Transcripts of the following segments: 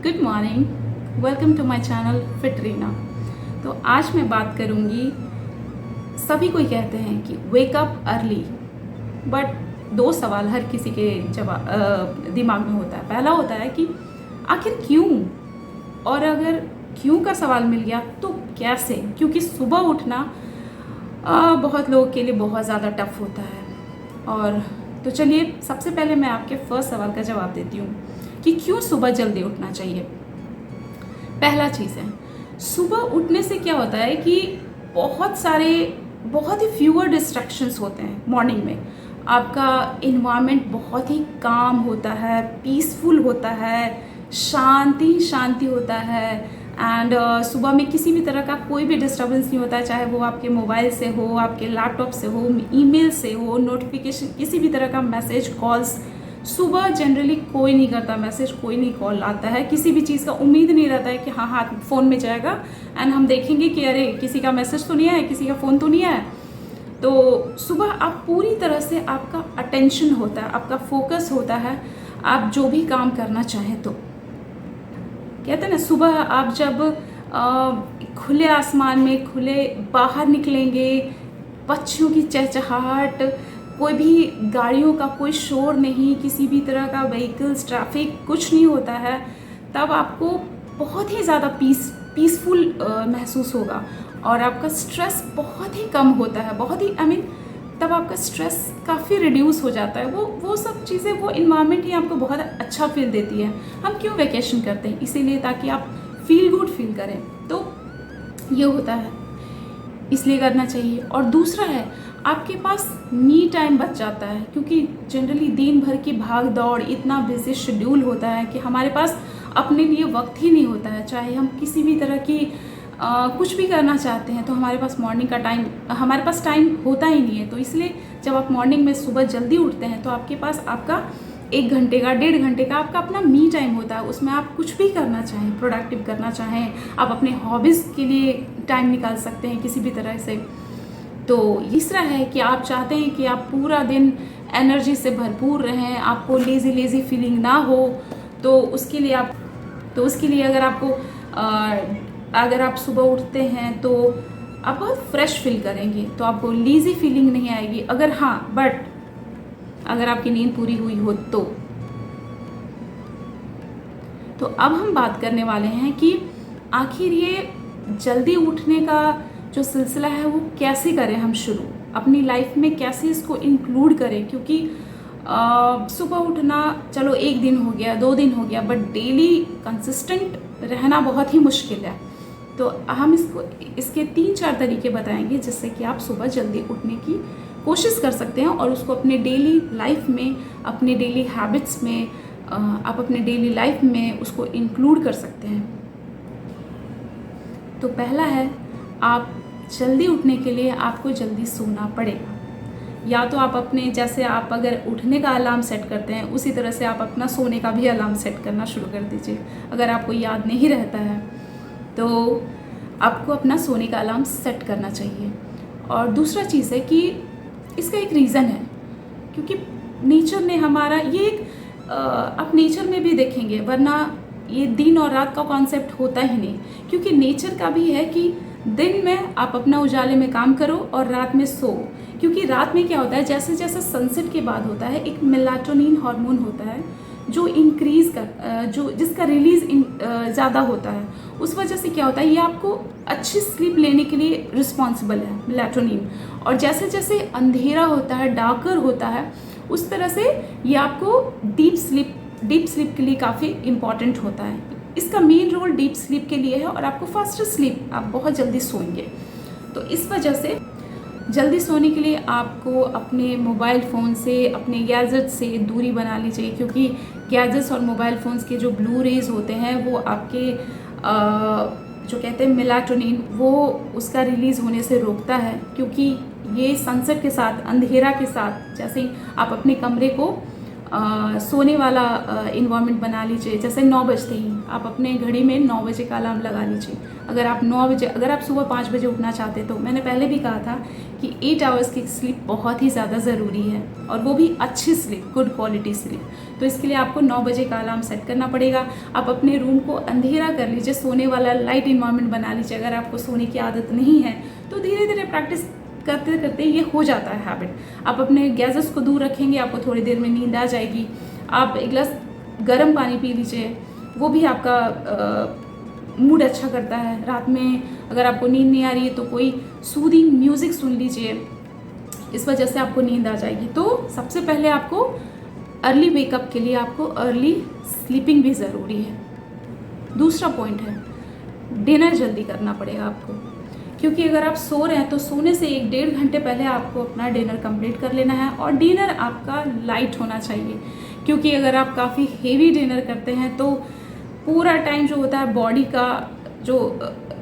Good morning, welcome to my channel fit Reena. तो आज मैं बात करूंगी, सभी कोई कहते हैं कि वेक अप अर्ली, बट दो सवाल हर किसी के दिमाग में होता है। पहला होता है कि आखिर क्यों, और अगर क्यों का सवाल मिल गया तो कैसे, क्योंकि सुबह उठना बहुत लोगों के लिए बहुत ज़्यादा टफ होता है। और तो चलिए सबसे पहले मैं आपके फर्स्ट सवाल का जवाब देती हूँ कि क्यों सुबह जल्दी उठना चाहिए। पहला चीज़ है, सुबह उठने से क्या होता है कि बहुत ही फ्यूअर डिस्ट्रैक्शंस होते हैं मॉर्निंग में। आपका इन्वायरमेंट बहुत ही काम होता है, पीसफुल होता है, शांति होता है। एंड सुबह में किसी भी तरह का कोई भी डिस्टर्बेंस नहीं होता है, चाहे वो आपके मोबाइल से हो, आपके लैपटॉप से हो, ईमेल से हो, नोटिफिकेशन, किसी भी तरह का मैसेज, कॉल्स। सुबह जनरली कोई नहीं करता मैसेज, कोई नहीं कॉल आता है, किसी भी चीज़ का उम्मीद नहीं रहता है कि हाँ हाथ फ़ोन में जाएगा एंड हम देखेंगे कि अरे किसी का मैसेज तो नहीं आया, किसी का फ़ोन तो नहीं आया। तो सुबह आप पूरी तरह से, आपका अटेंशन होता है, आपका फोकस होता है, आप जो भी काम करना चाहें। तो कहते हैं ना, सुबह आप जब खुले आसमान में, खुले बाहर निकलेंगे, पक्षियों की चहचहाहट, कोई भी गाड़ियों का कोई शोर नहीं, किसी भी तरह का व्हीकल्स, ट्रैफिक कुछ नहीं होता है, तब आपको बहुत ही ज़्यादा पीसफुल महसूस होगा और आपका स्ट्रेस बहुत ही कम होता है, बहुत ही तब आपका स्ट्रेस काफ़ी रिड्यूस हो जाता है। वो सब चीज़ें, वो इन्वायरमेंट ही आपको बहुत अच्छा फील देती है। हम क्यों वैकेशन करते हैं? इसीलिए ताकि आप फील गुड फील करें। तो ये होता है, इसलिए करना चाहिए। और दूसरा है, आपके पास मी टाइम बच जाता है, क्योंकि जनरली दिन भर की भाग दौड़, इतना बिजी शेड्यूल होता है कि हमारे पास अपने लिए वक्त ही नहीं होता है। चाहे हम किसी भी तरह की कुछ भी करना चाहते हैं तो हमारे पास मॉर्निंग का टाइम, हमारे पास टाइम होता ही नहीं है। तो इसलिए जब आप मॉर्निंग में सुबह जल्दी उठते हैं तो आपके पास आपका 1 घंटे का, 1.5 घंटे का आपका अपना मी टाइम होता है। उसमें आप कुछ भी करना चाहें, प्रोडक्टिव करना चाहें, आप अपने हॉबीज़ के लिए टाइम निकाल सकते हैं किसी भी तरह से। तो तीसरा है कि आप चाहते हैं कि आप पूरा दिन एनर्जी से भरपूर रहें, आपको लेज़ी फीलिंग ना हो। तो उसके लिए अगर आप सुबह उठते हैं तो आप बहुत फ्रेश फील करेंगे, तो आपको लेज़ी फीलिंग नहीं आएगी। अगर आपकी नींद पूरी हुई हो तो अब हम बात करने वाले हैं कि आखिर ये जल्दी उठने का जो सिलसिला है वो कैसे करें हम शुरू, अपनी लाइफ में कैसे इसको इंक्लूड करें। क्योंकि सुबह उठना चलो 1 दिन हो गया, 2 दिन हो गया, बट डेली कंसिस्टेंट रहना बहुत ही मुश्किल है। तो हम इसके 3-4 तरीके बताएंगे जिससे कि आप सुबह जल्दी उठने की कोशिश कर सकते हैं और उसको अपने डेली लाइफ में, अपने डेली हैबिट्स में, आप अपने डेली लाइफ में उसको इंक्लूड कर सकते हैं। तो पहला है, आप जल्दी उठने के लिए आपको जल्दी सोना पड़ेगा। या तो आप अपने, जैसे आप अगर उठने का अलार्म सेट करते हैं उसी तरह से आप अपना सोने का भी अलार्म सेट करना शुरू कर दीजिए। अगर आपको याद नहीं रहता है तो आपको अपना सोने का अलार्म सेट करना चाहिए। और दूसरा चीज़ है कि इसका एक रीज़न है, क्योंकि नेचर ने हमारा आप नेचर में भी देखेंगे, वरना ये दिन और रात का कॉन्सेप्ट होता ही नहीं। क्योंकि नेचर का भी है कि दिन में आप अपना उजाले में काम करो और रात में सो। क्योंकि रात में क्या होता है, जैसे जैसे सनसेट के बाद होता है, एक मेलाटोनिन हार्मोन होता है जो जिसका रिलीज ज़्यादा होता है। उस वजह से क्या होता है, ये आपको अच्छी स्लीप लेने के लिए रिस्पॉन्सिबल है, मेलाटोनिन। और जैसे जैसे अंधेरा होता है, डार्कर होता है, उस तरह से ये आपको डीप स्लीप के लिए काफ़ी इम्पॉर्टेंट होता है। इसका मेन रोल डीप स्लीप के लिए है और आपको फास्टर स्लीप, आप बहुत जल्दी सोएंगे। तो इस वजह से जल्दी सोने के लिए आपको अपने मोबाइल फ़ोन से, अपने गैजेट से दूरी बना लीजिए। क्योंकि गैजेट्स और मोबाइल फ़ोन्स के जो ब्लू रेज होते हैं वो आपके जो कहते हैं मेलाटोनिन, वो उसका रिलीज़ होने से रोकता है। क्योंकि ये सनसेट के साथ, अंधेरा के साथ, जैसे ही आप अपने कमरे को सोने वाला इन्वायरमेंट बना लीजिए। जैसे 9 बजते ही आप अपने घड़ी में 9 बजे का अलार्म लगा लीजिए। अगर आप 9 बजे, अगर आप सुबह 5 बजे उठना चाहते हैं तो मैंने पहले भी कहा था कि 8 आवर्स की स्लीप बहुत ही ज़्यादा ज़रूरी है, और वो भी अच्छी स्लीप, गुड क्वालिटी स्लीप। तो इसके लिए आपको 9 बजे का अलार्म सेट करना पड़ेगा। आप अपने रूम को अंधेरा कर लीजिए, सोने वाला लाइट इन्वायरमेंट बना लीजिए। अगर आपको सोने की आदत नहीं है तो धीरे धीरे प्रैक्टिस करते करते ये हो जाता है हैबिट। आप अपने गैजेट्स को दूर रखेंगे, आपको थोड़ी देर में नींद आ जाएगी। आप एक गिलास गर्म पानी पी लीजिए, वो भी आपका मूड अच्छा करता है। रात में अगर आपको नींद नहीं आ रही है तो कोई सूदिंग म्यूज़िक सुन लीजिए, इस वजह से आपको नींद आ जाएगी। तो सबसे पहले आपको अर्ली वेकअप के लिए आपको अर्ली स्लीपिंग भी ज़रूरी है। दूसरा पॉइंट है, डिनर जल्दी करना पड़ेगा आपको, क्योंकि अगर आप सो रहे हैं तो सोने से 1-1.5 घंटे पहले आपको अपना डिनर कंप्लीट कर लेना है। और डिनर आपका लाइट होना चाहिए, क्योंकि अगर आप काफ़ी हेवी डिनर करते हैं तो पूरा टाइम जो होता है बॉडी का जो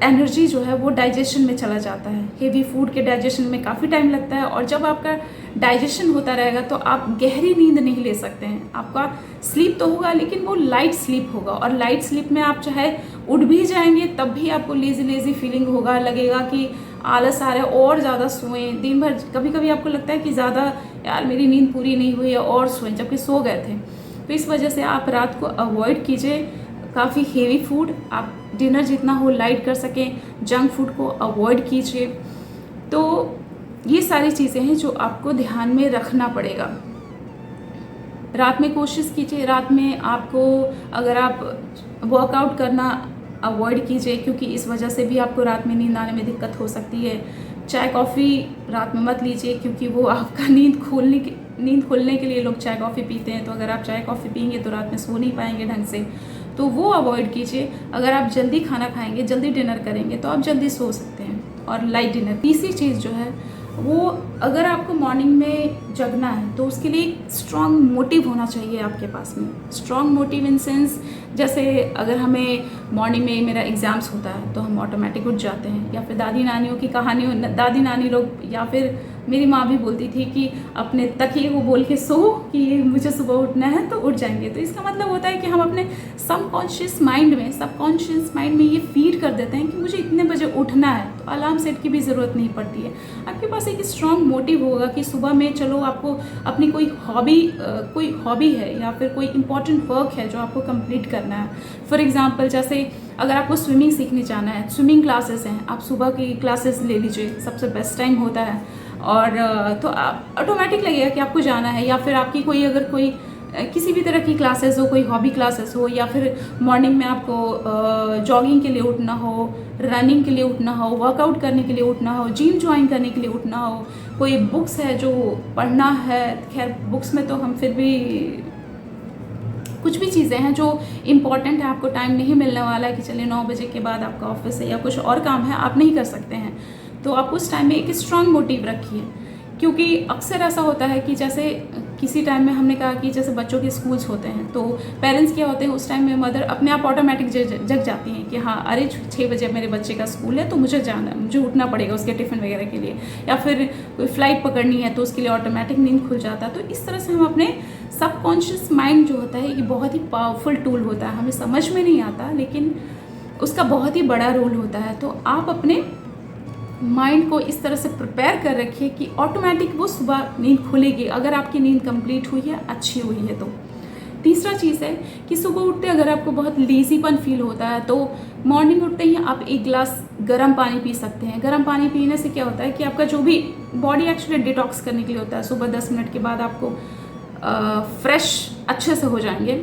एनर्जी जो है वो डाइजेशन में चला जाता है। हेवी फूड के डाइजेशन में काफ़ी टाइम लगता है, और जब आपका डाइजेशन होता रहेगा तो आप गहरी नींद नहीं ले सकते हैं। आपका स्लीप तो होगा लेकिन वो लाइट स्लीप होगा, और लाइट स्लीप में आप चाहे उठ भी जाएंगे तब भी आपको लेज़ी लेज़ी फीलिंग होगा, लगेगा कि आलस आ रहा है और ज़्यादा सोएं दिन भर। कभी कभी आपको लगता है कि ज़्यादा यार मेरी नींद पूरी नहीं हुई है और सोएं, जबकि सो गए थे। तो इस वजह से आप रात को अवॉइड कीजिए काफ़ी हेवी फूड। आप डिनर जितना हो लाइट कर सकें, जंक फूड को अवॉइड कीजिए। तो ये सारी चीज़ें हैं जो आपको ध्यान में रखना पड़ेगा। रात में कोशिश कीजिए, रात में आपको अगर आप वर्कआउट करना अवॉइड कीजिए, क्योंकि इस वजह से भी आपको रात में नींद आने में दिक्कत हो सकती है। चाय कॉफ़ी रात में मत लीजिए, क्योंकि वो आपका नींद खोलने के लिए लोग चाय कॉफ़ी पीते हैं। तो अगर आप चाय कॉफ़ी पियेंगे तो रात में सो नहीं पाएंगे ढंग से, तो वो अवॉइड कीजिए। अगर आप जल्दी खाना खाएंगे, जल्दी डिनर करेंगे तो आप जल्दी सो सकते हैं। और लाइट डिनर। तीसरी चीज़ जो है वो, अगर आपको मॉर्निंग में जगना है तो उसके लिए एक स्ट्रॉन्ग मोटिव होना चाहिए आपके पास में। स्ट्रॉन्ग मोटिव इन सेंस, जैसे अगर हमें मॉर्निंग में मेरा एग्ज़ाम्स होता है तो हम ऑटोमेटिक उठ जाते हैं, या फिर दादी नानियों की कहानियों, दादी नानी लोग या फिर मेरी माँ भी बोलती थी कि अपने तकिए को बोल के सो कि मुझे सुबह उठना है तो उठ जाएंगे। तो इसका मतलब होता है कि हम अपने सबकॉन्शियस माइंड में ये फीड कर देते हैं कि मुझे इतने बजे उठना है, तो अलार्म सेट की भी ज़रूरत नहीं पड़ती है। आपके पास एक स्ट्रॉन्ग मोटिव होगा कि सुबह में चलो आपको अपनी कोई हॉबी है या फिर कोई इंपॉर्टेंट वर्क है जो आपको कंप्लीट करना है। फॉर एग्जांपल, जैसे अगर आपको स्विमिंग सीखने जाना है, स्विमिंग क्लासेस हैं, आप सुबह की क्लासेस ले लीजिए, सबसे बेस्ट टाइम होता है। और तो ऑटोमेटिक लगेगा कि आपको जाना है। या फिर आपकी कोई किसी भी तरह की क्लासेस हो, कोई हॉबी क्लासेस हो, या फिर मॉर्निंग में आपको जॉगिंग के लिए उठना हो, रनिंग के लिए उठना हो, वर्कआउट करने के लिए उठना हो, जिम ज्वाइन करने के लिए उठना हो, कोई बुक्स है जो पढ़ना है। खैर बुक्स में तो हम फिर भी, कुछ भी चीज़ें हैं जो इम्पॉर्टेंट है, आपको टाइम नहीं मिलने वाला है कि चलिए 9 बजे के बाद आपका ऑफिस है या कुछ और काम है, आप नहीं कर सकते हैं, तो आप उस टाइम में एक स्ट्रॉन्ग मोटिव रखिए। क्योंकि अक्सर ऐसा होता है कि जैसे किसी टाइम में हमने कहा कि जैसे बच्चों के स्कूल्स होते हैं तो पेरेंट्स क्या होते हैं, उस टाइम में मदर अपने आप ऑटोमेटिक जग जाती हैं कि हाँ अरे 6 बजे मेरे बच्चे का स्कूल है तो मुझे जाना है, मुझे उठना पड़ेगा उसके टिफ़िन वगैरह के लिए, या फिर कोई फ़्लाइट पकड़नी है तो उसके लिए ऑटोमेटिक नींद खुल जाता है। तो इस तरह से हम अपने सबकॉन्शियस माइंड जो होता है ये बहुत ही पावरफुल टूल होता है, हमें समझ में नहीं आता लेकिन उसका बहुत ही बड़ा रोल होता है। तो आप अपने माइंड को इस तरह से प्रिपेयर कर रखिए कि ऑटोमेटिक वो सुबह नींद खुलेगी, अगर आपकी नींद कंप्लीट हुई है, अच्छी हुई है तो। तीसरा चीज़ है कि सुबह उठते अगर आपको बहुत लेज़ीपन फील होता है तो मॉर्निंग उठते ही आप 1 गिलास गर्म पानी पी सकते हैं। गर्म पानी पीने से क्या होता है कि आपका जो भी बॉडी एक्चुअली डिटॉक्स करने के लिए होता है, सुबह 10 मिनट के बाद आपको फ्रेश अच्छे से हो जाएंगे।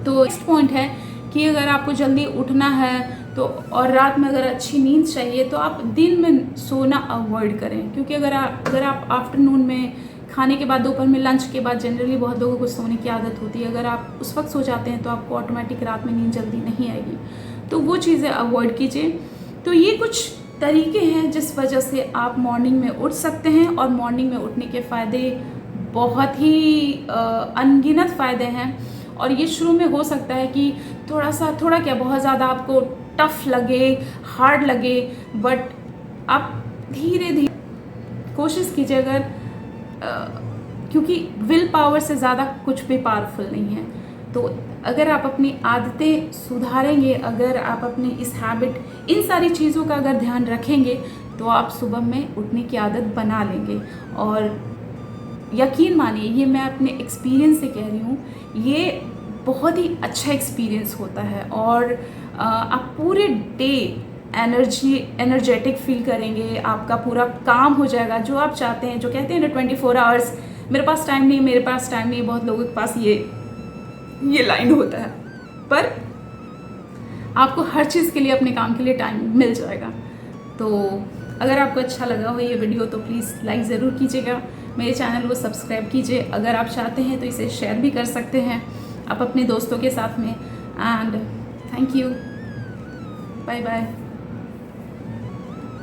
तो नेक्स्ट पॉइंट है कि अगर आपको जल्दी उठना है तो और रात में अगर अच्छी नींद चाहिए तो आप दिन में सोना अवॉइड करें, क्योंकि अगर आप आफ्टरनून में खाने के बाद, दोपहर में लंच के बाद, जनरली बहुत लोगों को सोने की आदत होती है, अगर आप उस वक्त सो जाते हैं तो आपको ऑटोमेटिक रात में नींद जल्दी नहीं आएगी, तो वो चीज़ें अवॉइड कीजिए। तो ये कुछ तरीके हैं जिस वजह से आप मॉर्निंग में उठ सकते हैं, और मॉर्निंग में उठने के फ़ायदे बहुत ही अनगिनत फ़ायदे हैं। और ये शुरू में हो सकता है कि थोड़ा क्या बहुत ज़्यादा आपको टफ लगे, हार्ड लगे, बट आप धीरे धीरे कोशिश कीजिए। अगर क्योंकि विल पावर से ज़्यादा कुछ भी पावरफुल नहीं है। तो अगर आप अपनी आदतें सुधारेंगे, अगर आप अपनी इस हैबिट, इन सारी चीज़ों का अगर ध्यान रखेंगे, तो आप सुबह में उठने की आदत बना लेंगे। और यकीन मानिए, ये मैं अपने एक्सपीरियंस से कह रही हूँ, ये बहुत ही अच्छा एक्सपीरियंस होता है। और आप पूरे डे एनर्जेटिक फील करेंगे, आपका पूरा काम हो जाएगा जो आप चाहते हैं। जो कहते हैं ना 24 आवर्स मेरे पास टाइम नहीं, मेरे पास टाइम नहीं, बहुत लोगों के पास ये लाइन होता है, पर आपको हर चीज़ के लिए, अपने काम के लिए टाइम मिल जाएगा। तो अगर आपको अच्छा लगा हो ये वीडियो तो प्लीज़ लाइक ज़रूर कीजिएगा, मेरे चैनल को सब्सक्राइब कीजिए। अगर आप चाहते हैं तो इसे शेयर भी कर सकते हैं आप अपने दोस्तों के साथ में। And thank you, bye bye.